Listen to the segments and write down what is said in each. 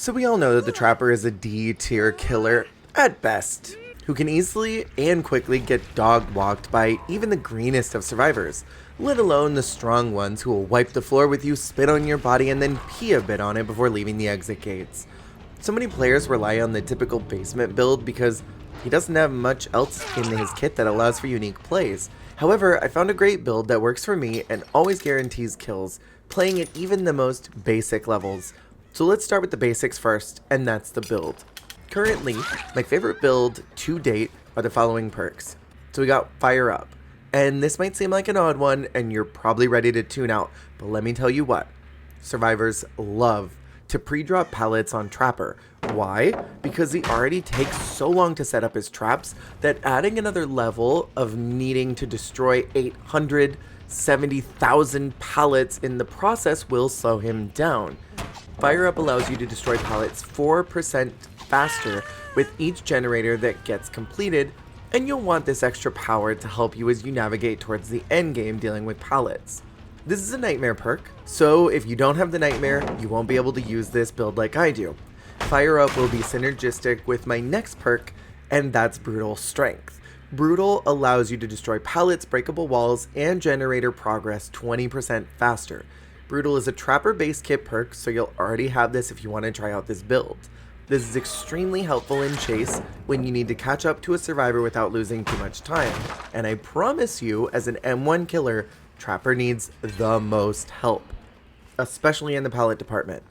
So we all know that the Trapper is a D tier killer at best, who can easily and quickly get dog walked by even the greenest of survivors, let alone the strong ones who will wipe the floor with you, spit on your body, and then pee a bit on it before leaving the exit gates. So many players rely on the typical basement build because he doesn't have much else in his kit that allows for unique plays. However, I found a great build that works for me and always guarantees kills, playing at even the most basic levels. So let's start with the basics first, and that's the build. Currently, my favorite build to date are the following perks. So we got Fire Up, and this might seem like an odd one, and you're probably ready to tune out, but let me tell you what, survivors love to pre-drop pallets on Trapper. Why? Because he already takes so long to set up his traps that adding another level of needing to destroy 870,000 pallets in the process will slow him down. Fire Up allows you to destroy pallets 4% faster with each generator that gets completed, and you'll want this extra power to help you as you navigate towards the end game dealing with pallets. This is a nightmare perk, so if you don't have the nightmare, you won't be able to use this build like I do. Fire Up will be synergistic with my next perk, and that's Brutal Strength. Brutal allows you to destroy pallets, breakable walls, and generator progress 20% faster. Brutal is a Trapper base kit perk, so you'll already have this if you want to try out this build. This is extremely helpful in Chase when you need to catch up to a survivor without losing too much time, and I promise you, as an M1 killer, Trapper needs the most help, especially in the pallet department.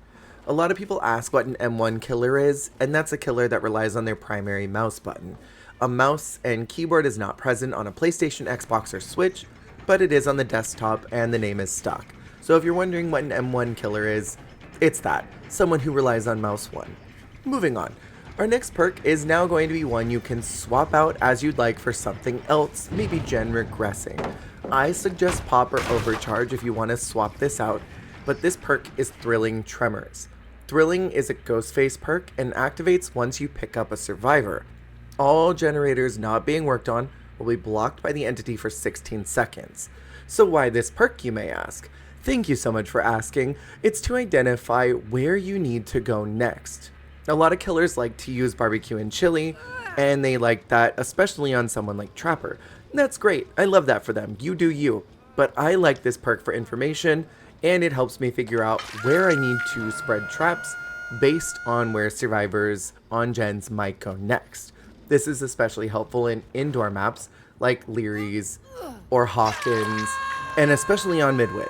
A lot of people ask what an M1 killer is, and that's a killer that relies on their primary mouse button. A mouse and keyboard is not present on a PlayStation, Xbox, or Switch, but it is on the desktop and the name is stuck. So if you're wondering what an M1 killer is, it's that, someone who relies on mouse 1. Moving on, our next perk is now going to be one you can swap out as you'd like for something else, maybe gen regressing. I suggest Pop or Overcharge if you want to swap this out, but this perk is Thrilling Tremors. Thrilling is a Ghostface perk and activates once you pick up a survivor. All generators not being worked on will be blocked by the entity for 16 seconds. So why this perk, you may ask? Thank you so much for asking. It's to identify where you need to go next. A lot of killers like to use barbecue and chili, and they like that especially on someone like Trapper. That's great, I love that for them, you do you. But I like this perk for information, and it helps me figure out where I need to spread traps based on where survivors on gens might go next. This is especially helpful in indoor maps like Leary's or Hawkins, and especially on Midwich.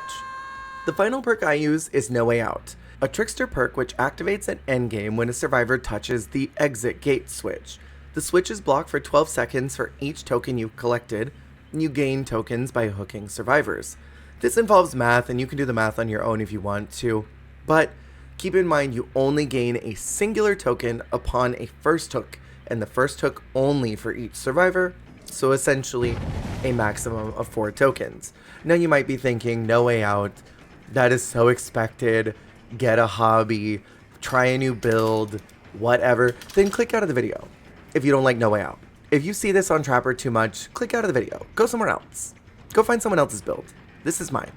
The final perk I use is No Way Out, a trickster perk which activates at endgame when a survivor touches the exit gate switch. The switch is blocked for 12 seconds for each token you've collected, and you gain tokens by hooking survivors. This involves math, and you can do the math on your own if you want to, but keep in mind you only gain a singular token upon a first hook, and the first hook only for each survivor, so essentially a maximum of 4 tokens. Now you might be thinking, No Way Out, that is so expected, get a hobby, try a new build, whatever, then click out of the video if you don't like No Way Out. If you see this on Trapper too much, click out of the video, go somewhere else. Go find someone else's build. This is mine.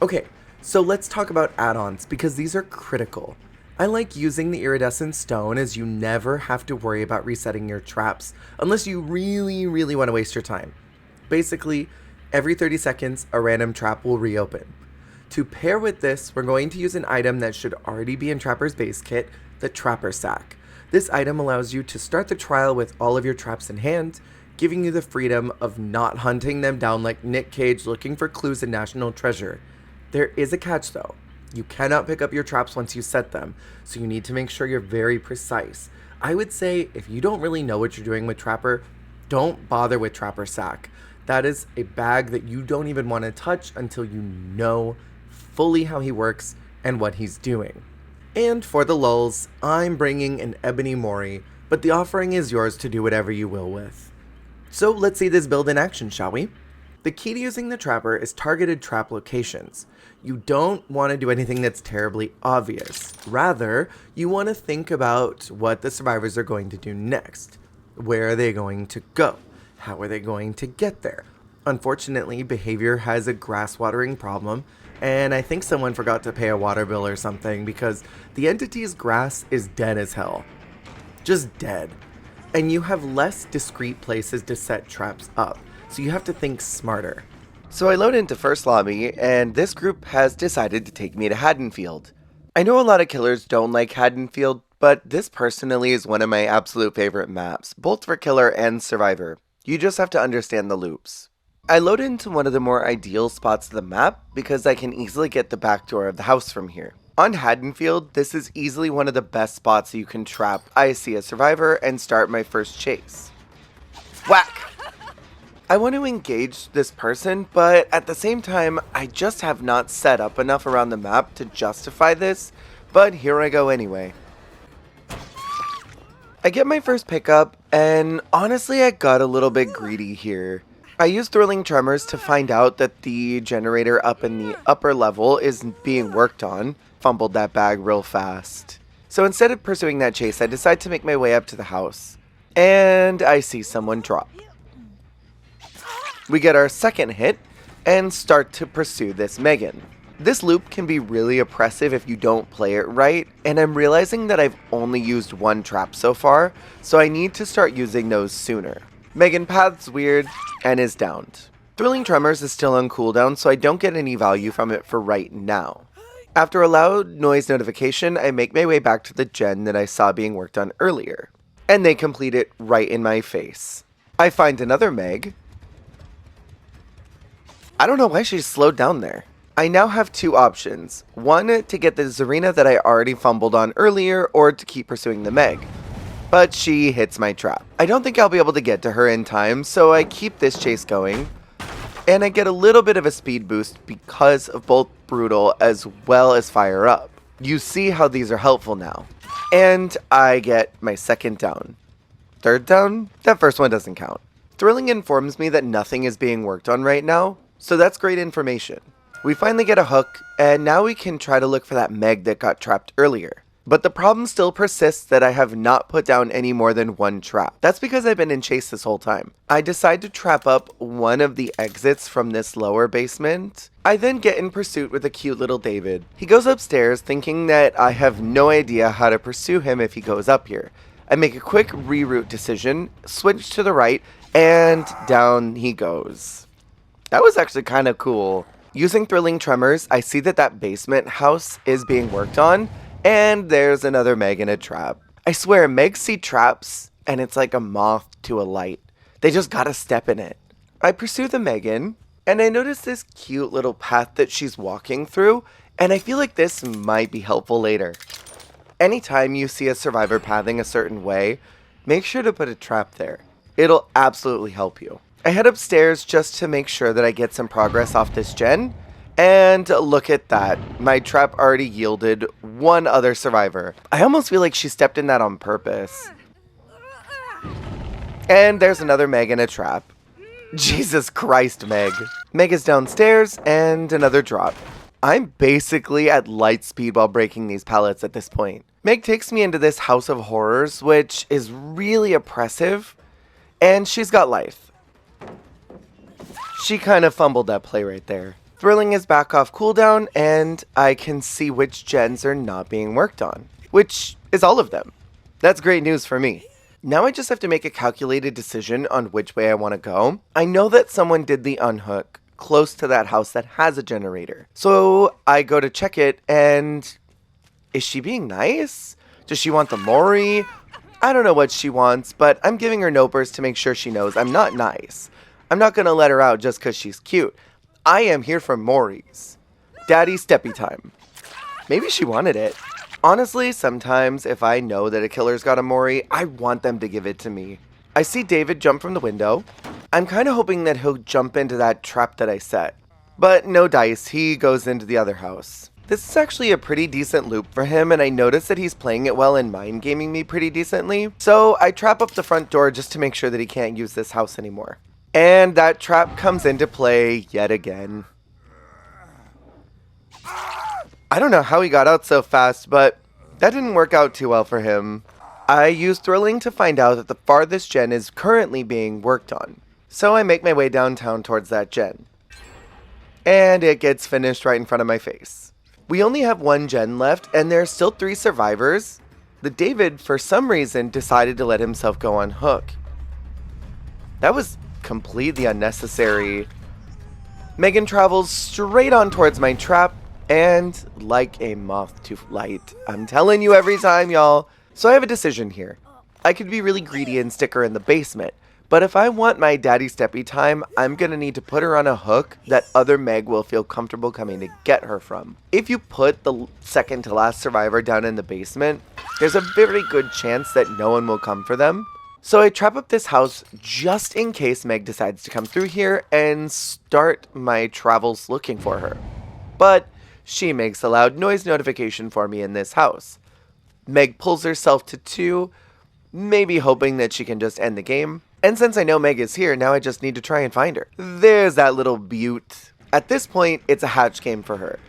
Okay, so let's talk about add-ons because these are critical. I like using the iridescent stone as you never have to worry about resetting your traps unless you really want to waste your time. Basically, every 30 seconds a random trap will reopen. To pair with this, we're going to use an item that should already be in Trapper's base kit, the Trapper Sack. This item allows you to start the trial with all of your traps in hand, giving you the freedom of not hunting them down like Nick Cage looking for clues in National Treasure. There is a catch though. You cannot pick up your traps once you set them, so you need to make sure you're very precise. I would say if you don't really know what you're doing with Trapper, don't bother with Trapper Sack. That is a bag that you don't even want to touch until you know fully how he works and what he's doing. And for the lulz, I'm bringing an Ebony Mori, but the offering is yours to do whatever you will with. So let's see this build in action, shall we? The key to using the Trapper is targeted trap locations. You don't want to do anything that's terribly obvious. Rather, you want to think about what the survivors are going to do next. Where are they going to go? How are they going to get there? Unfortunately, behavior has a grass watering problem, And I think someone forgot to pay a water bill or something because the entity's grass is dead as hell. Just dead. And you have less discrete places to set traps up, so you have to think smarter. So I load into first lobby, and this group has decided to take me to Haddonfield. I know a lot of killers don't like Haddonfield, but this personally is one of my absolute favorite maps, both for killer and survivor. You just have to understand the loops. I load into one of the more ideal spots of the map because I can easily get the back door of the house from here. On Haddonfield, this is easily one of the best spots you can trap I see a survivor and start my first chase. Whack! I want to engage this person, but at the same time, I just have not set up enough around the map to justify this, but here I go anyway. I get my first pickup, and honestly I got a little bit greedy here. I used thrilling tremors to find out that the generator up in the upper level is being worked on. Fumbled that bag real fast. So instead of pursuing that chase, I decide to make my way up to the house. And I see someone drop. We get our second hit, and start to pursue this Megan. This loop can be really oppressive if you don't play it right, and I'm realizing that I've only used one trap so far, so I need to start using those sooner. Megan paths weird, and is downed. Thrilling Tremors is still on cooldown, so I don't get any value from it for right now. After a loud noise notification, I make my way back to the gen that I saw being worked on earlier, and they complete it right in my face. I find another Meg. I don't know why she slowed down there. I now have two options. One, to get the Zarina that I already fumbled on earlier, or to keep pursuing the Meg. But she hits my trap. I don't think I'll be able to get to her in time, so I keep this chase going. And I get a little bit of a speed boost because of both Brutal as well as Fire Up. You see how these are helpful now. And I get my second down. Third down? That first one doesn't count. Thrilling informs me that nothing is being worked on right now, so that's great information. We finally get a hook, and now we can try to look for that Meg that got trapped earlier. But the problem still persists that I have not put down any more than one trap. That's because I've been in chase this whole time. I decide to trap up one of the exits from this lower basement. I then get in pursuit with a cute little David. He goes upstairs thinking that I have no idea how to pursue him if he goes up here. I make a quick reroute decision, switch to the right, and down he goes. That was actually kind of cool. Using Thrilling Tremors, I see that basement house is being worked on, and there's another Meg in a trap. I swear, Megs see traps, and it's like a moth to a light. They just gotta step in it. I pursue the Megan, and I notice this cute little path that she's walking through, and I feel like this might be helpful later. Anytime you see a survivor pathing a certain way, make sure to put a trap there. It'll absolutely help you. I head upstairs just to make sure that I get some progress off this gen, and look at that. My trap already yielded one other survivor. I almost feel like she stepped in that on purpose. And there's another Meg in a trap. Jesus Christ, Meg. Meg is downstairs, and another drop. I'm basically at light speed while breaking these pallets at this point. Meg takes me into this house of horrors, which is really oppressive, and she's got life. She kind of fumbled that play right there. Thrilling is back off cooldown, and I can see which gens are not being worked on, which is all of them. That's great news for me. Now I just have to make a calculated decision on which way I want to go. I know that someone did the unhook close to that house that has a generator. So I go to check it, and is she being nice? Does she want the Mori? I don't know what she wants, but I'm giving her no burst to make sure she knows I'm not nice. I'm not going to let her out just because she's cute. I am here for Moris. Daddy steppy time. Maybe she wanted it. Honestly, sometimes if I know that a killer's got a Mori, I want them to give it to me. I see David jump from the window. I'm kind of hoping that he'll jump into that trap that I set. But no dice, he goes into the other house. This is actually a pretty decent loop for him, and I notice that he's playing it well and mind gaming me pretty decently. So I trap up the front door just to make sure that he can't use this house anymore. And that trap comes into play yet again. I don't know how he got out so fast, but that didn't work out too well for him. I use Thrilling to find out that the farthest gen is currently being worked on. So I make my way downtown towards that gen. And it gets finished right in front of my face. We only have one gen left, and there are still 3 survivors. The David, for some reason, decided to let himself go on hook. That was completely unnecessary. Megan travels straight on towards my trap, and like a moth to light. I'm telling you every time, y'all. So I have a decision here. I could be really greedy and stick her in the basement, but if I want my daddy steppy time, I'm gonna need to put her on a hook that other Meg will feel comfortable coming to get her from. If you put the second to last survivor down in the basement, there's a very good chance that no one will come for them. So I trap up this house just in case Meg decides to come through here and start my travels looking for her. But she makes a loud noise notification for me in this house. Meg pulls herself to 2, maybe hoping that she can just end the game. And since I know Meg is here, now I just need to try and find her. There's that little beaut. At this point, it's a hatch game for her.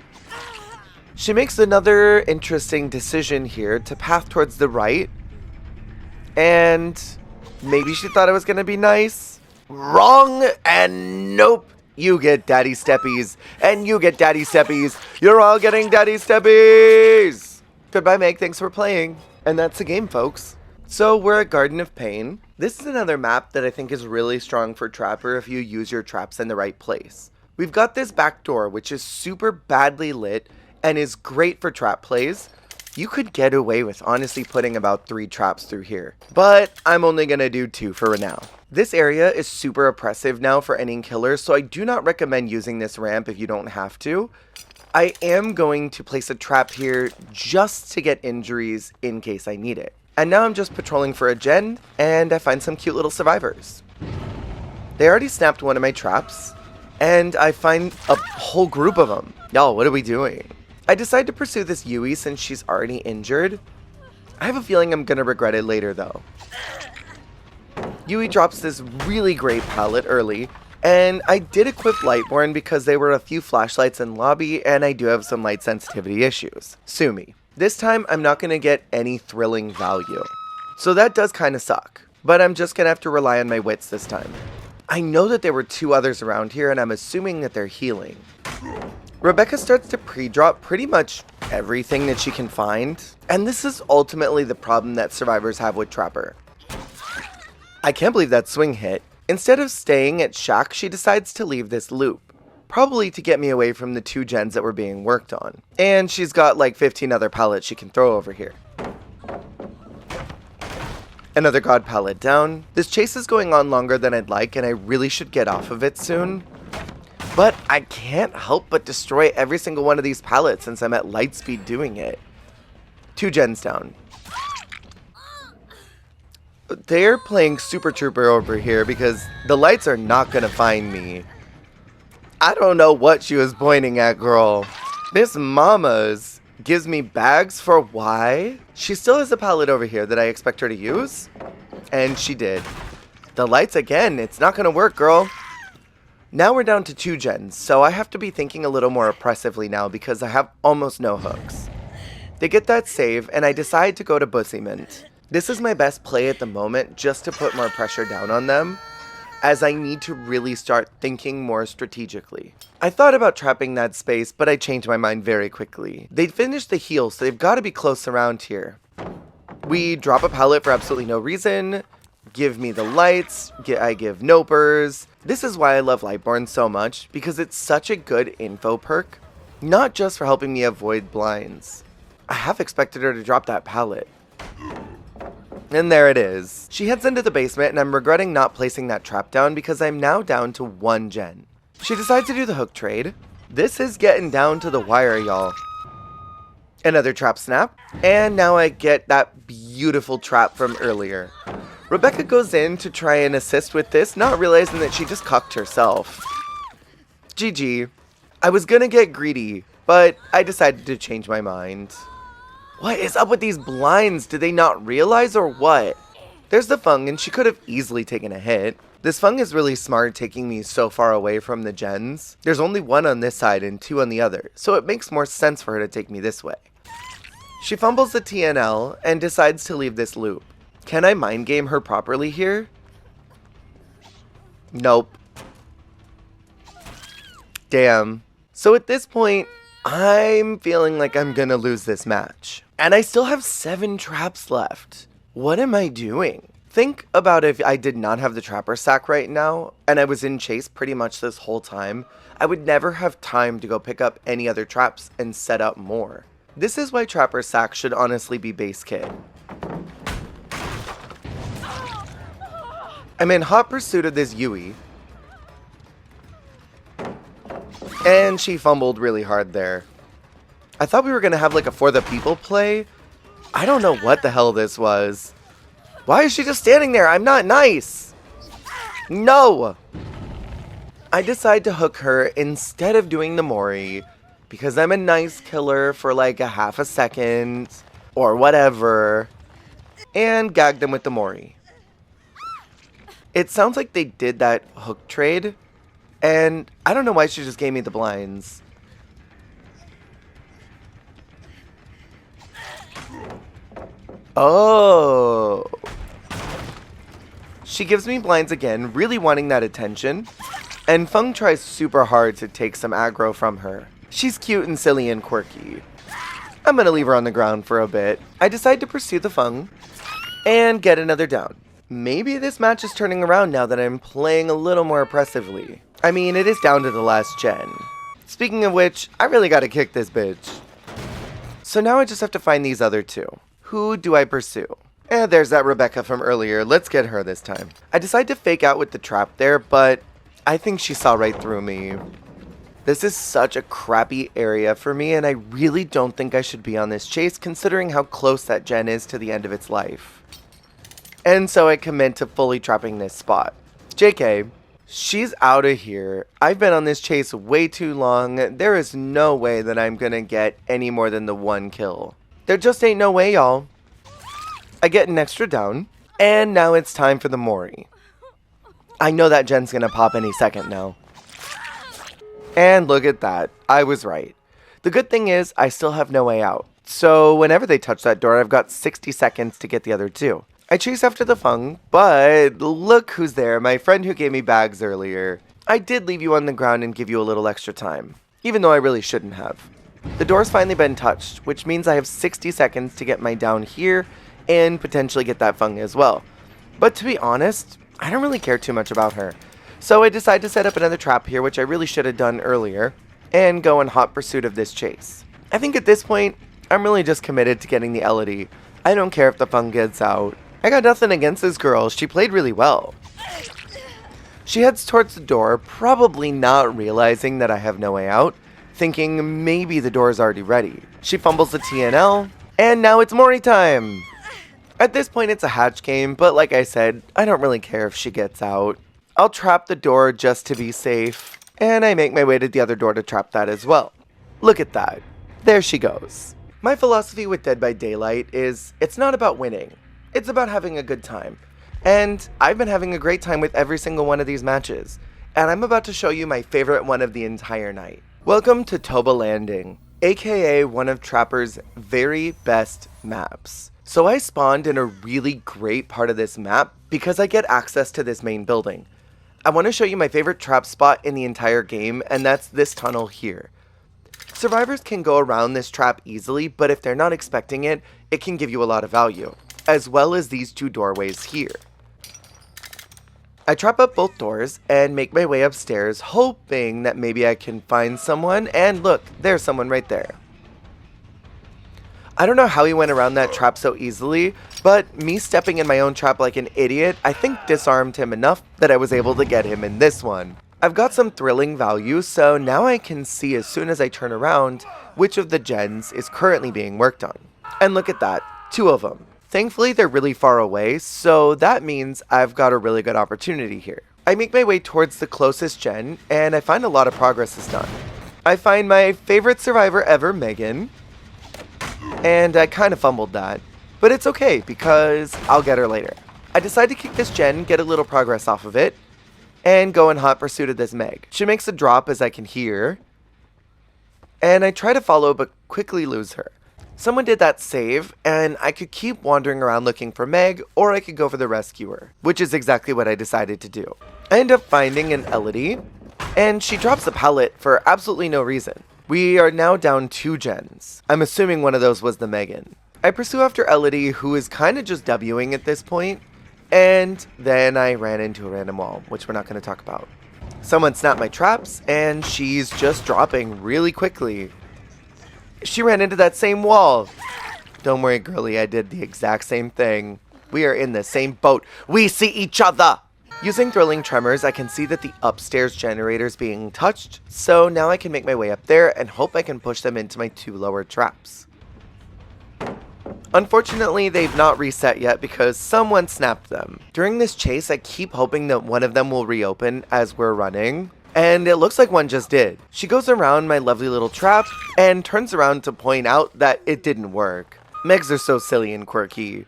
She makes another interesting decision here to path towards the right. And maybe she thought it was gonna be nice. Wrong, and nope. You get daddy steppies, and you get daddy steppies. You're all getting daddy steppies. Goodbye, Meg. Thanks for playing. And that's the game, folks. So we're at Garden of Pain. This is another map that I think is really strong for Trapper if you use your traps in the right place. We've got this back door, which is super badly lit and is great for trap plays. You could get away with honestly putting about 3 traps through here, but I'm only gonna do 2 for now. This area is super oppressive now for ending killers, so I do not recommend using this ramp if you don't have to. I am going to place a trap here just to get injuries in case I need it. And now I'm just patrolling for a gen, and I find some cute little survivors. They already snapped one of my traps, and I find a whole group of them. Y'all, what are we doing? I decide to pursue this Yui since she's already injured. I have a feeling I'm gonna regret it later though. Yui drops this really great pallet early, and I did equip Lightborn because there were a few flashlights in lobby and I do have some light sensitivity issues. Sue me. This time I'm not gonna get any thrilling value. So that does kinda suck, but I'm just gonna have to rely on my wits this time. I know that there were 2 others around here and I'm assuming that they're healing. Rebecca starts to pre-drop pretty much everything that she can find, and this is ultimately the problem that survivors have with Trapper. I can't believe that swing hit. Instead of staying at Shack, she decides to leave this loop, probably to get me away from the 2 gens that were being worked on. And she's got like 15 other pallets she can throw over here. Another god pallet down. This chase is going on longer than I'd like, and I really should get off of it soon. But I can't help but destroy every single one of these pallets since I'm at light speed doing it. 2 gens down. They're playing Super Trooper over here because the lights are not gonna find me. I don't know what she was pointing at, girl. Miss Mamas gives me bags for why? She still has a pallet over here that I expect her to use. And she did. The lights again, it's not gonna work, girl. Now we're down to 2 gens, so I have to be thinking a little more oppressively now because I have almost no hooks. They get that save, and I decide to go to Bussyment. This is my best play at the moment, just to put more pressure down on them, as I need to really start thinking more strategically. I thought about trapping that space, but I changed my mind very quickly. They'd finished the heal, so they've got to be close around here. We drop a pallet for absolutely no reason. Give me the lights. I give nopers. This is why I love Lightborn so much, because it's such a good info perk. Not just for helping me avoid blinds. I half expected her to drop that pallet. And there it is. She heads into the basement, and I'm regretting not placing that trap down because I'm now down to 1 gen. She decides to do the hook trade. This is getting down to the wire, y'all. Another trap snap. And now I get that beautiful trap from earlier. Rebecca goes in to try and assist with this, not realizing that she just cucked herself. GG. I was gonna get greedy, but I decided to change my mind. What is up with these blinds? Did they not realize or what? There's the Fung, and she could have easily taken a hit. This Fung is really smart, taking me so far away from the gens. There's only 1 on this side and 2 on the other, so it makes more sense for her to take me this way. She fumbles the TNL and decides to leave this loop. Can I mind game her properly here? Nope. Damn. So at this point, I'm feeling like I'm gonna lose this match. And I still have 7 traps left. What am I doing? Think about if I did not have the trapper sack right now, and I was in chase pretty much this whole time, I would never have time to go pick up any other traps and set up more. This is why trapper sack should honestly be base kit. I'm in hot pursuit of this Yui, and she fumbled really hard there. I thought we were gonna have like a for the people play. I don't know what the hell this was. Why is she just standing there? I'm not nice. No. I decide to hook her instead of doing the Mori because I'm a nice killer for like a half a second or whatever, and gag them with the Mori. It sounds like they did that hook trade, and I don't know why she just gave me the blinds. Oh. She gives me blinds again, really wanting that attention, and Feng tries super hard to take some aggro from her. She's cute and silly and quirky. I'm gonna leave her on the ground for a bit. I decide to pursue the Feng and get another down. Maybe this match is turning around now that I'm playing a little more oppressively. I mean, it is down to the last gen. Speaking of which, I really gotta kick this bitch. So now I just have to find these other 2. Who do I pursue? There's that Rebecca from earlier. Let's get her this time. I decide to fake out with the trap there, but I think she saw right through me. This is such a crappy area for me, and I really don't think I should be on this chase considering how close that gen is to the end of its life. And so I commit to fully trapping this spot. JK, she's out of here. I've been on this chase way too long. There is no way that I'm gonna get any more than the 1 kill. There just ain't no way, y'all. I get an extra down, and now it's time for the Mori. I know that gen's gonna pop any second now. And look at that. I was right. The good thing is, I still have no way out. So whenever they touch that door, I've got 60 seconds to get the other 2. I chase after the Feng, but look who's there, my friend who gave me bags earlier. I did leave you on the ground and give you a little extra time, even though I really shouldn't have. The door's finally been touched, which means I have 60 seconds to get my down here and potentially get that Feng as well. But to be honest, I don't really care too much about her. So I decide to set up another trap here, which I really should have done earlier, and go in hot pursuit of this chase. I think at this point, I'm really just committed to getting the Elodie. I don't care if the Feng gets out. I got nothing against this girl, she played really well. She heads towards the door, probably not realizing that I have no way out, thinking maybe the door is already ready. She fumbles the TNL, and now it's Mori time! At this point it's a hatch game, but like I said, I don't really care if she gets out. I'll trap the door just to be safe, and I make my way to the other door to trap that as well. Look at that. There she goes. My philosophy with Dead by Daylight is, it's not about winning. It's about having a good time. And I've been having a great time with every single one of these matches. And I'm about to show you my favorite one of the entire night. Welcome to Toba Landing, aka one of Trapper's very best maps. So I spawned in a really great part of this map because I get access to this main building. I want to show you my favorite trap spot in the entire game, and that's this tunnel here. Survivors can go around this trap easily, but if they're not expecting it, it can give you a lot of value, as well as these 2 doorways here. I trap up both doors and make my way upstairs, hoping that maybe I can find someone, and look, there's someone right there. I don't know how he went around that trap so easily, but me stepping in my own trap like an idiot, I think disarmed him enough that I was able to get him in this one. I've got some thrilling value, so now I can see as soon as I turn around which of the gens is currently being worked on. And look at that, 2 of them. Thankfully they're really far away, so that means I've got a really good opportunity here. I make my way towards the closest gen, and I find a lot of progress is done. I find my favorite survivor ever, Megan, and I kind of fumbled that. But it's okay, because I'll get her later. I decide to kick this gen, get a little progress off of it, and go in hot pursuit of this Meg. She makes a drop as I can hear, and I try to follow but quickly lose her. Someone did that save, and I could keep wandering around looking for Meg, or I could go for the rescuer, which is exactly what I decided to do. I end up finding an Elodie, And she drops the pallet for absolutely no reason. We are now down 2 gens. I'm assuming one of those was the Megan. I pursue after Elodie, who is kind of just Wing at this point, and then I ran into a random wall, which we're not going to talk about. Someone snapped my traps, and she's just dropping really quickly. She ran into that same wall. Don't worry, girlie, I did the exact same thing. We are in the same boat. We see each other! Using thrilling tremors, I can see that the upstairs generator is being touched, so now I can make my way up there and hope I can push them into my 2 lower traps. Unfortunately, they've not reset yet because someone snapped them. During this chase, I keep hoping that one of them will reopen as we're running, and it looks like one just did. She goes around my lovely little trap and turns around to point out that it didn't work. Megs are so silly and quirky.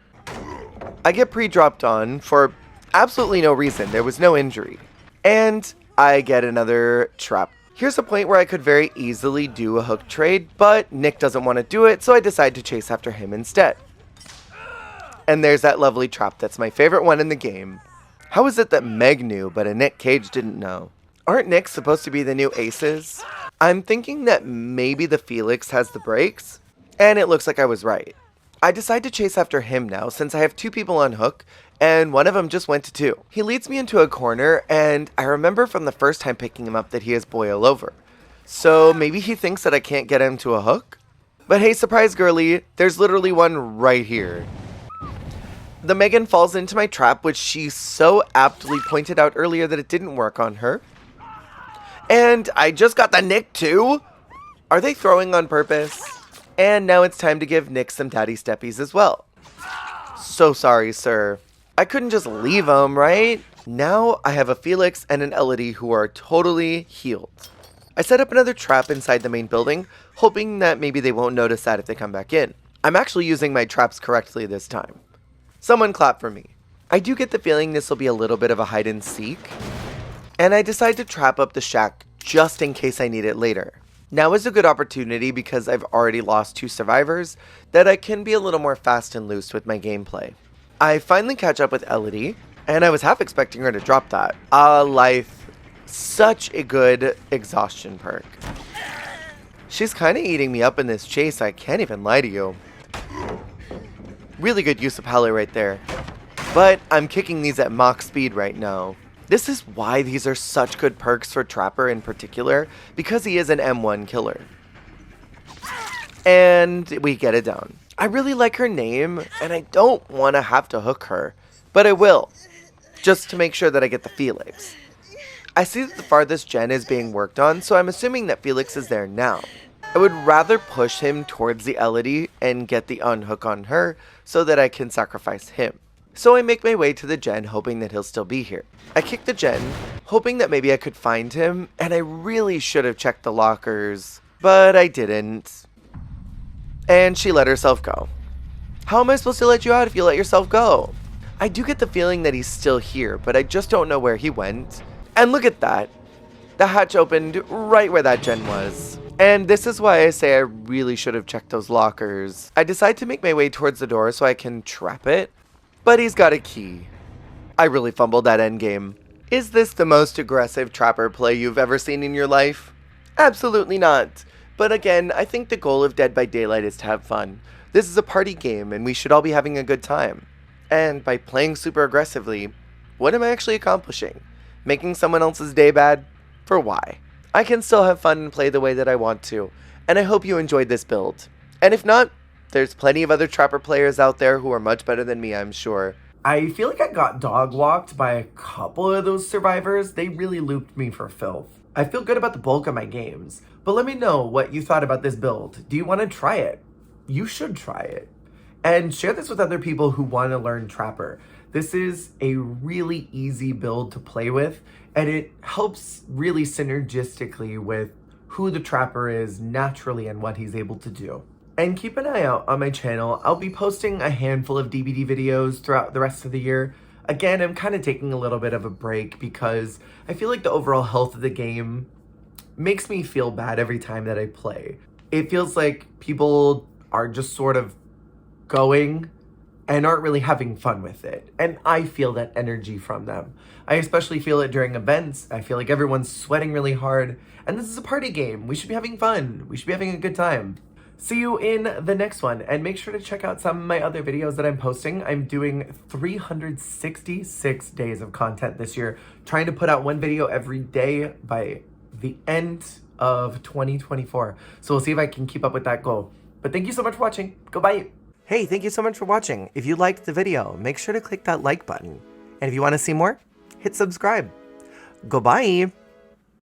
I get pre-dropped on for absolutely no reason. There was no injury. And I get another trap. Here's a point where I could very easily do a hook trade, but Nick doesn't want to do it, so I decide to chase after him instead. And there's that lovely trap. That's my favorite one in the game. How is it that Meg knew, but a Nick Cage didn't know? Aren't Nicks supposed to be the new aces? I'm thinking that maybe the Felix has the breaks, and it looks like I was right. I decide to chase after him now since I have 2 people on hook, and one of them just went to 2. He leads me into a corner, and I remember from the first time picking him up that he has boil over. So maybe he thinks that I can't get him to a hook? But hey, surprise girlie, there's literally one right here. The Megan falls into my trap, which she so aptly pointed out earlier that it didn't work on her. And I just got the Nick too? Are they throwing on purpose? And now it's time to give Nick some daddy steppies as well. So sorry, sir. I couldn't just leave him, right? Now I have a Felix and an Elodie who are totally healed. I set up another trap inside the main building, hoping that maybe they won't notice that if they come back in. I'm actually using my traps correctly this time. Someone clap for me. I do get the feeling this will be a little bit of a hide and seek, and I decide to trap up the shack just in case I need it later. Now is a good opportunity because I've already lost 2 survivors that I can be a little more fast and loose with my gameplay. I finally catch up with Elodie, and I was half expecting her to drop that. Life, such a good exhaustion perk. She's kind of eating me up in this chase, I can't even lie to you. Really good use of Halle right there. But I'm kicking these at Mach speed right now. This is why these are such good perks for Trapper in particular, because he is an M1 killer. And we get it down. I really like her name, and I don't want to have to hook her, but I will, just to make sure that I get the Felix. I see that the farthest gen is being worked on, so I'm assuming that Felix is there now. I would rather push him towards the Elodie and get the unhook on her so that I can sacrifice him. So I make my way to the gen hoping that he'll still be here. I kick the gen, hoping that maybe I could find him, and I really should have checked the lockers, but I didn't. And she let herself go. How am I supposed to let you out if you let yourself go? I do get the feeling that he's still here, but I just don't know where he went. And look at that. The hatch opened right where that gen was. And this is why I say I really should have checked those lockers. I decide to make my way towards the door so I can trap it, but he's got a key. I really fumbled that endgame. Is this the most aggressive Trapper play you've ever seen in your life? Absolutely not. But again, I think the goal of Dead by Daylight is to have fun. This is a party game and we should all be having a good time. And by playing super aggressively, what am I actually accomplishing? Making someone else's day bad? For why? I can still have fun and play the way that I want to, and I hope you enjoyed this build. And if not, there's plenty of other Trapper players out there who are much better than me, I'm sure. I feel like I got dog walked by a couple of those survivors. They really looped me for filth. I feel good about the bulk of my games, but let me know what you thought about this build. Do you want to try it? You should try it. And share this with other people who want to learn Trapper. This is a really easy build to play with, and it helps really synergistically with who the Trapper is naturally and what he's able to do. And keep an eye out on my channel. I'll be posting a handful of DBD videos throughout the rest of the year. Again, I'm kind of taking a little bit of a break because I feel like the overall health of the game makes me feel bad every time that I play. It feels like people are just sort of going and aren't really having fun with it. And I feel that energy from them. I especially feel it during events. I feel like everyone's sweating really hard. And this is a party game. We should be having fun. We should be having a good time. See you in the next one. And make sure to check out some of my other videos that I'm posting. I'm doing 366 days of content this year, trying to put out one video every day by the end of 2024. So we'll see if I can keep up with that goal. But thank you so much for watching. Goodbye. Hey, thank you so much for watching. If you liked the video, make sure to click that like button. And if you want to see more, hit subscribe. Goodbye.